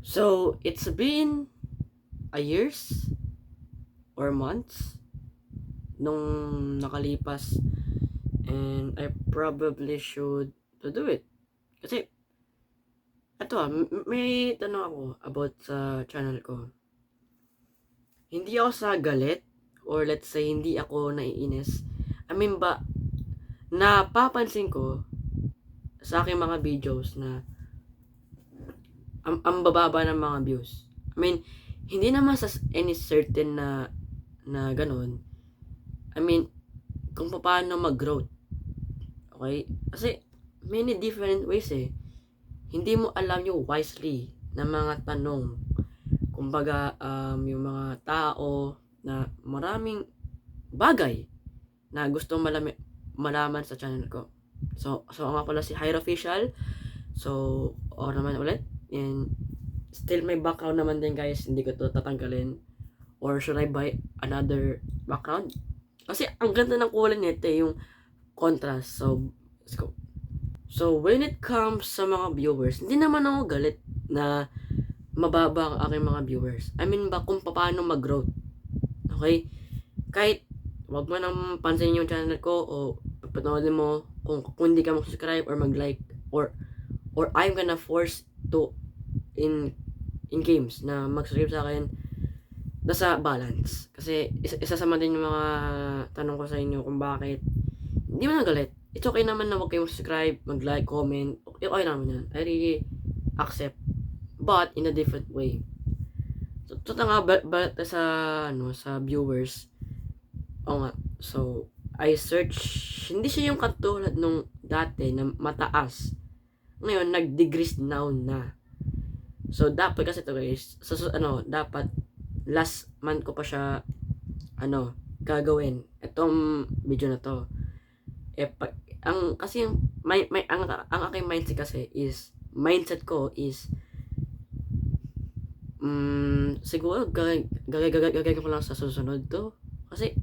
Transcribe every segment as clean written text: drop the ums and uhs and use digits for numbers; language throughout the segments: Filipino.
So, it's been a years or months nung nakalipas, and I probably should to do it. Kasi, may tanong ako about sa channel ko. Hindi ako sa galit, or let's say, hindi ako naiinis. I mean ba, napapansin ko sa aking mga videos na ang bababa ng mga views. I mean, hindi naman sa any certain na ganun. I mean, kung paano mag-growth. Okay? Kasi, many different ways eh. Hindi mo alam yung wisely na mga tanong. Kumbaga, yung mga tao na maraming bagay na gusto malaman sa channel ko. So nga pala si Hyra Official. So, naman ulit. And, still may background naman din guys. Hindi ko to tatanggalin. Or should I buy another background? Kasi, ang ganda ng kulay nito eh, yung contrast. So, let's go. So, when it comes sa mga viewers, hindi naman ako galit na mababa ang aking mga viewers. I mean ba kung paano mag-growth. Okay? Kahit wag mo nang pansinin yung channel ko o panoodin mo kung hindi ka mag-subscribe or mag-like or I'm gonna force to in games na mag-subscribe sa akin nasa balance. Kasi isa sa din yung mga tanong ko sa inyo kung bakit hindi mo nagalit. It's okay naman na wag kayo subscribe, mag-like, comment. Okay naman yan. I really accept. But in a different way. So nga, sa viewers. O nga. So, I search, hindi siya yung katulad nung dati na mataas. Ngayon, nag-degrees down na. So, dapat kasi ito guys, dapat last month ko pa siya, gagawin. Itong video na to. Kasi ang aking mindset ko is siguro gagawin ko lang sa susunod to kasi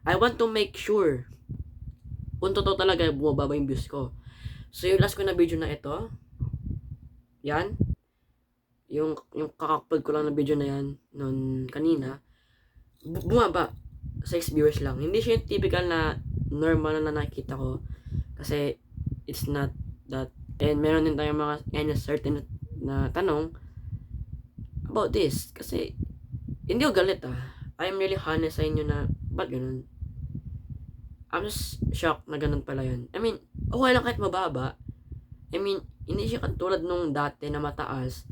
I want to make sure kung totoo talaga bumababa yung views ko. So yung last ko na video na ito, yan, yung kakapag ko lang na video na yan noon kanina, bumaba 6 viewers lang. Hindi siya yung typical na normal na nakikita ko kasi it's not that. And meron din tayong mga certain na tanong about this kasi hindi ko galit I'm really honest sa inyo na ba't ganun. I'm just shocked na ganun pala yun. I mean, okay lang kahit mababa. I mean, hindi siya katulad nung dati na mataas.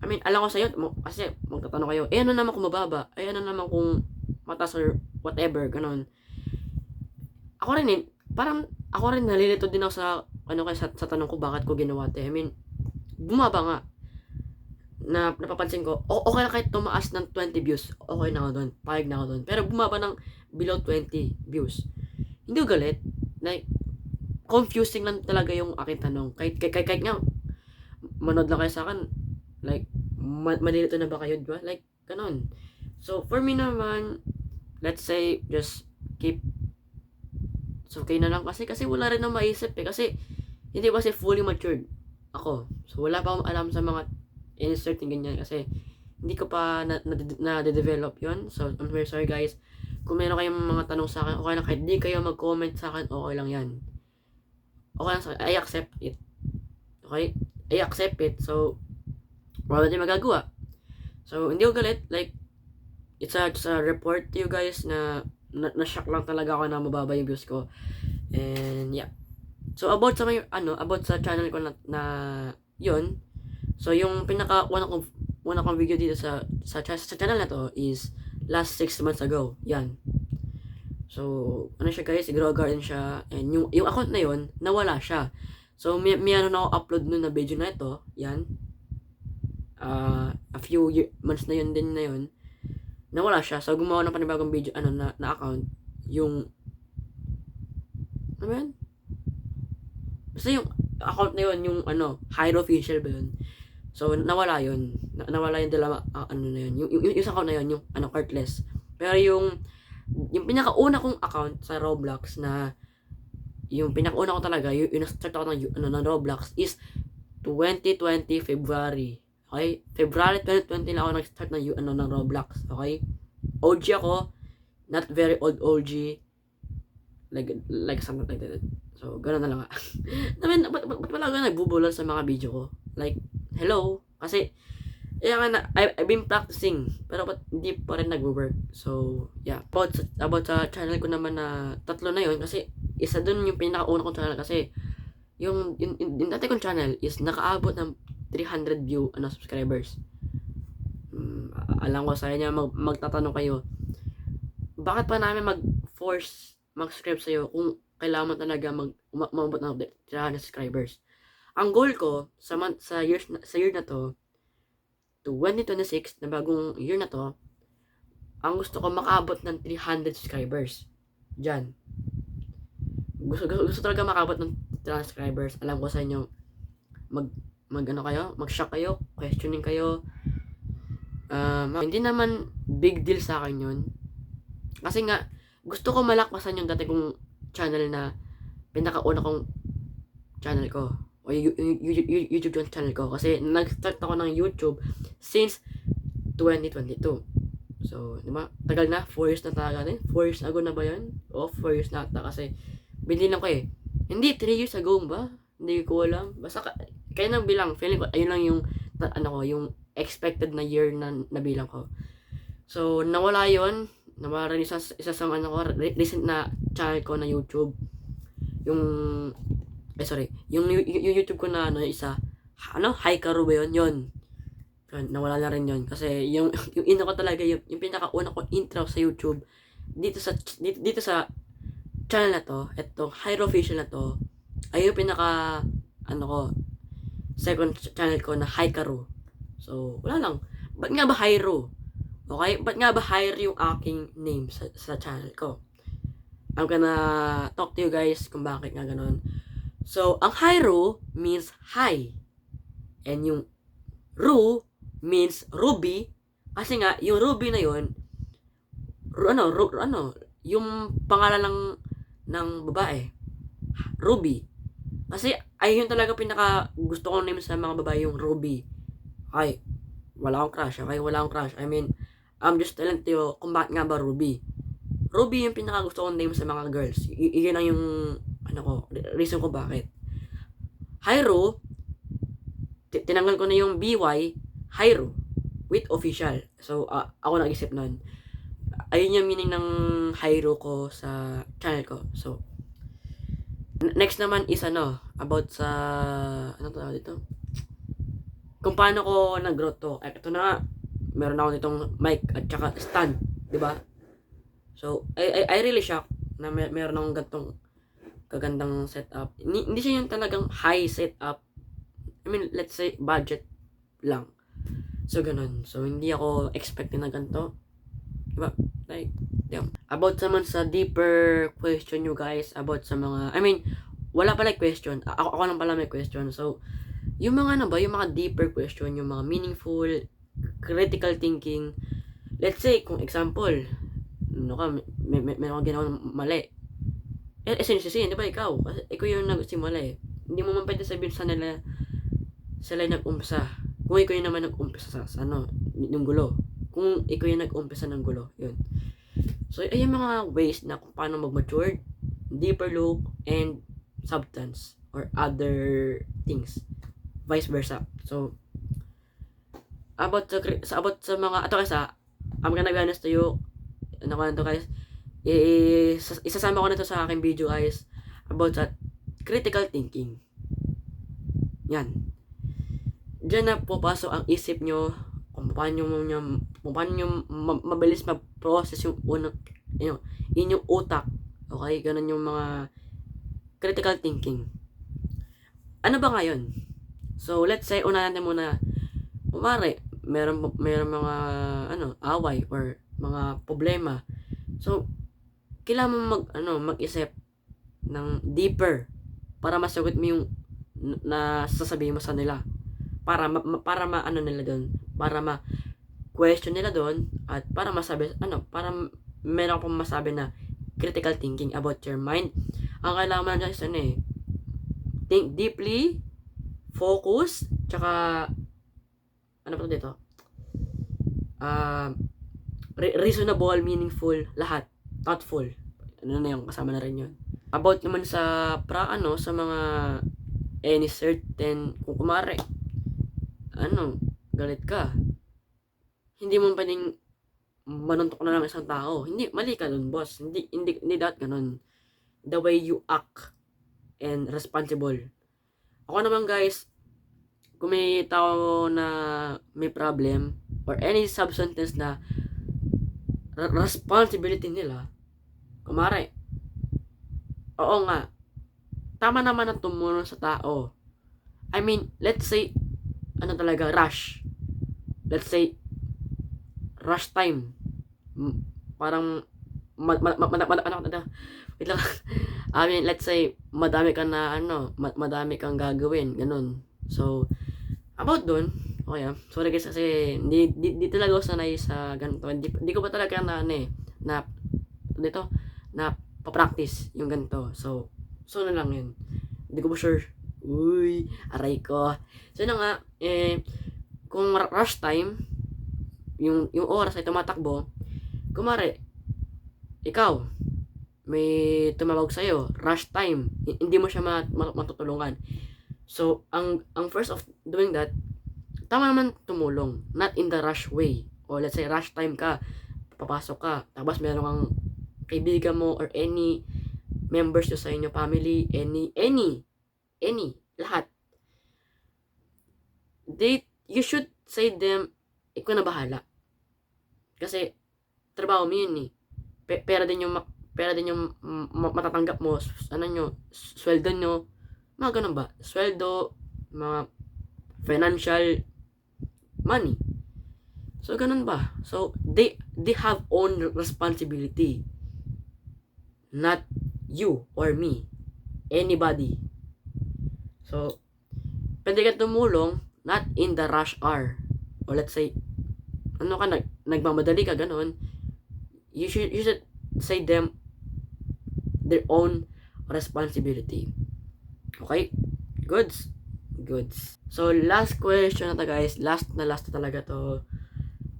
I mean, alam ko sa iyo kasi magtatanong kayo, ano naman kung mababa? Ano naman kung mataas or whatever, ganun. Ako rin parang ako rin nalilito din ako sa sa tanong ko bakit ko ginawa 'to. I mean, bumaba nga na napapansin ko, okay lang kahit tumaas ng 20 views, okay na ako doon, payag na ako doon. Pero bumaba ng below 20 views. Hindi ko galit. Like, confusing lang talaga yung aking tanong. Kahit nga, manood lang kayo sa akin, like, malilito na ba kayo, diba? Like, ganun. So, for me naman, let's say, just keep, so, okay na lang kasi wala rin na maisip kasi, hindi ba kasi fully matured ako. So, wala pa akong alam sa mga insert yung ganyan kasi hindi ko pa na-develop yon. So, I'm very sorry guys. Kung meron kayong mga tanong sa akin, okay lang. Kahit di kayo mag-comment sa akin, okay lang yan. Okay lang sa akin. I accept it. Okay? I accept it. So, wala din magagawa. So, hindi ko galit. Like, it's a report to you guys na na-shock lang talaga ako na mababa yung views ko. And, yeah. So, about sa channel ko na yun, so, yung una kong video dito sa channel na to is last 6 months ago. Yan. So, siya guys, grow garden siya. And yung account na yun, nawala siya. So, may na ako upload nun na video na ito. Yan. A few months na yun din na yun. Nawala siya. So, gumawa ng panibagong video, na account. Yung, ano yan? Basta yung account na yun, yung Hyra Official ba yun? So, nawala yun. Nawala yung dalawa, na yun. Yung account na yun, yung, cardless. Pero yung pinakauna kong account sa Roblox na, yung pinakauna ko talaga, yung na-start ako ng Roblox is 2020 February. Okay? February 2020 lang ako nag-start ng Roblox. Okay? OG ako, not very old OG. Like something like that. So, gano'n na lang nga. I mean, ba't wala ka nagbubulol sa mga video ko? Like, hello? Kasi, I've been practicing, pero ba't hindi pa rin nag-work? So, yeah. About sa channel ko naman na tatlo na yon kasi isa dun yung pinakauna kong channel kasi yung dati kong channel is nakaabot ng 300 subscribers. Alam ko sa inyo, magtatanong kayo, bakit pa namin mag-force mag-subscribe sa'yo kung kailangan mo talaga umabot ng 300 subscribers? Ang goal ko sa year na to, 2026 na bagong year na to, ang gusto ko makaabot ng 300 subscribers. Diyan. Gusto talaga makaabot ng 300 subscribers. Alam ko sa inyo, mag-shock kayo, questioning kayo. Hindi naman big deal sa akin yun. Kasi nga, gusto ko malakpasan yung dati kong channel na pinakauna kong channel ko. O YouTube channel ko. Kasi nag-start ako ng YouTube since 2022. So, di ba? Tagal na. 4 years na talaga din. 4 years ago na ba yan? O, 4 years na ata kasi binilang ko eh. Hindi, 3 years ago ba? Hindi ko alam. Basta kaya nang bilang. Feeling ko, ayun lang yung yung expected na year na nabilang ko. So, nawala yun. Nawala rin isa sa recent na channel ko na YouTube. Yung YouTube ko na Hikaru ba yun? Yun. Nawala na rin yun. Kasi yung ino ko talaga, yung pinakauna ko intro sa YouTube, dito sa channel na to, etong Hyro Official na to, ay yung pinaka, second channel ko na Hikaru. So, wala lang. Ba't nga ba Hyro? Okay? Ba't nga ba Hyro yung aking name sa channel ko? I'm gonna talk to you guys kung bakit nga ganun. So, ang Hyro means high. And yung Ru means ruby. Kasi nga, yung ruby na yun, yung pangalan ng babae. Ruby. Kasi, ayun talaga pinaka gusto kong name sa mga babae, yung Ruby. Okay, wala akong crush. Okay, wala akong crush. I mean, I'm just telling to you kung bakit nga ba Ruby. Ruby yung pinaka gusto kong name sa mga girls. Iyon lang yung, reason ko bakit. Hyro, tinanggal ko na yung BY, Hyro, with official. So, ako nag-isip nun. Ayun yung meaning ng Hyro ko sa channel ko. So, next naman is about sa, tawag dito? Kung paano ko nag-grow to. Ito na nga, meron ako nitong mic at saka stand, di ba? So, I really shocked na meron akong gantong kagandang setup. Hindi siya yung talagang high setup. I mean, let's say, budget lang. So, ganun. So, hindi ako expecting na ganito. Diba? Like, damn. About naman sa deeper question you guys, about sa mga, wala pala question. Ako lang pala may question. So, yung mga yung mga deeper question, yung mga meaningful, critical thinking. Let's say, kung example, may ako ginawang mali. Sinisisihin, di ba ikaw? Kasi ikaw yung nagsimula eh. Hindi mo man pwede sabihin sa nila, sila yung nag-umpisa. Kung ikaw yung naman nag-umpisa sa yung gulo. Kung ikaw yung nag-umpisa ng gulo, yun. So, ay yung mga ways na kung paano mag-mature, deeper look, and substance, or other things. Vice versa. So, about sa mga, I'm gonna be honest to you, guys, isasama ko na to sa aking video guys, about sa critical thinking. Yan. Diyan na pupasok ang isip nyo, kung paano nyo mabilis mag-process yung inyong utak. Okay? Ganun yung mga critical thinking. Ano ba ngayon? So, let's say, una natin muna, meron mga, away, or mga problema. So, kailangan mo mag-isip ng deeper para masagot mo yung nasasabihin mo sa nila. Para nila doon, para ma-question nila doon, at para masabi, para meron akong masabi na critical thinking about your mind. Ang kailangan mo dyan think deeply, focus, tsaka ano pa to dito? Reasonable, meaningful, lahat. Thoughtful. Ano na yung kasama na rin yun. About naman sa sa mga any certain, kung kumare, galit ka. Hindi mo pwedeng manuntok na lang isang tao. Hindi, mali ka dun, boss. Hindi dapat ganun. The way you act and responsible. Ako naman, guys, kung may tao na may problem or any substance na responsibility nila, kumare, oo nga, tama naman na tumulong sa tao. I mean, let's say, rush. Let's say, rush time. Parang, wait lang. I mean, let's say, madami kang gagawin, ganun. So, about dun, okay, sorry guys kasi di talaga ako sanay sa ganito. Di ko pa talaga na pa-practice yung ganito. So na lang yun. Hindi ko pa sure. Uy, aray ko. So na nga, kung rush time, yung oras ay tumatakbo, kumare, ikaw, may tumawag sa'yo, rush time, hindi mo siya matutulungan. So, ang first of doing that, tama naman tumulong, not in the rush way. O let's say, rush time ka, papasok ka, tapos meron kang kaibigan mo or any members nyo sa inyo, family, any, lahat. You should say them, ikaw na bahala. Kasi, trabaho mo yun eh. Pera din yung matatanggap mo, sweldo nyo, mga ganun ba? Sweldo, mga financial money. So, ganun ba? So, they have own responsibility. Not you or me. Anybody. So, pwede ka tumulong, not in the rush hour. Or let's say, nagmamadali ka, ganun. You should say them their own responsibility. Okay? Goods. So, last question na to, guys. Last na talaga to.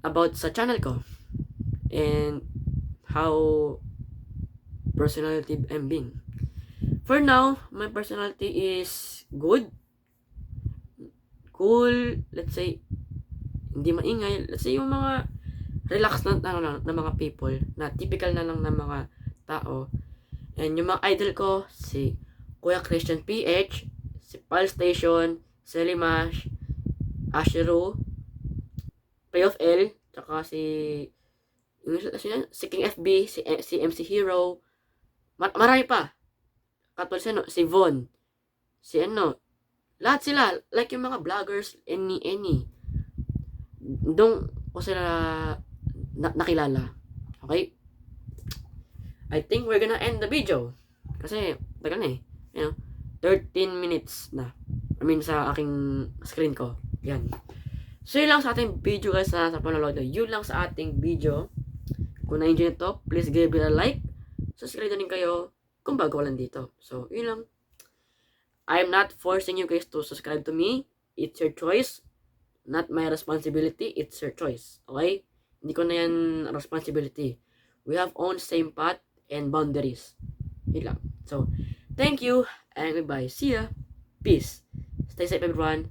About sa channel ko. And how personality I'm being. For now, my personality is good. Cool. Let's say, hindi maingay. Let's say, yung mga relaxed na mga people. Na typical na lang ng mga tao. And yung mga idol ko, si Kuya Christian PH, si Pal Station, si Limash, Ashiru, Pay of L, tsaka si King FB, si MC Hero, marami pa. Katulad si Von, lahat sila, like yung mga vloggers, any. Doon ko sila nakilala. Okay? I think we're gonna end the video. Kasi, tagal na 13 minutes na. I mean, sa aking screen ko. Yan. So, yun lang sa ating video, guys, sa panonood. Yun lang sa ating video. Kung na-enjoy nyo, please give it a like. Subscribe na rin kayo kung bago lang dito. So, yun lang. I'm not forcing you guys to subscribe to me. It's your choice. Not my responsibility. It's your choice. Okay? Hindi ko na yan responsibility. We have own same path and boundaries. Yun lang. So, thank you and goodbye. See ya. Peace. Stay safe, everyone.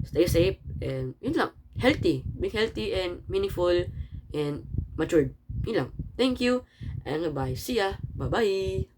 Stay safe and yun lang. Healthy. Be healthy and meaningful and matured. Yun lang. Thank you and goodbye. See ya. Bye-bye.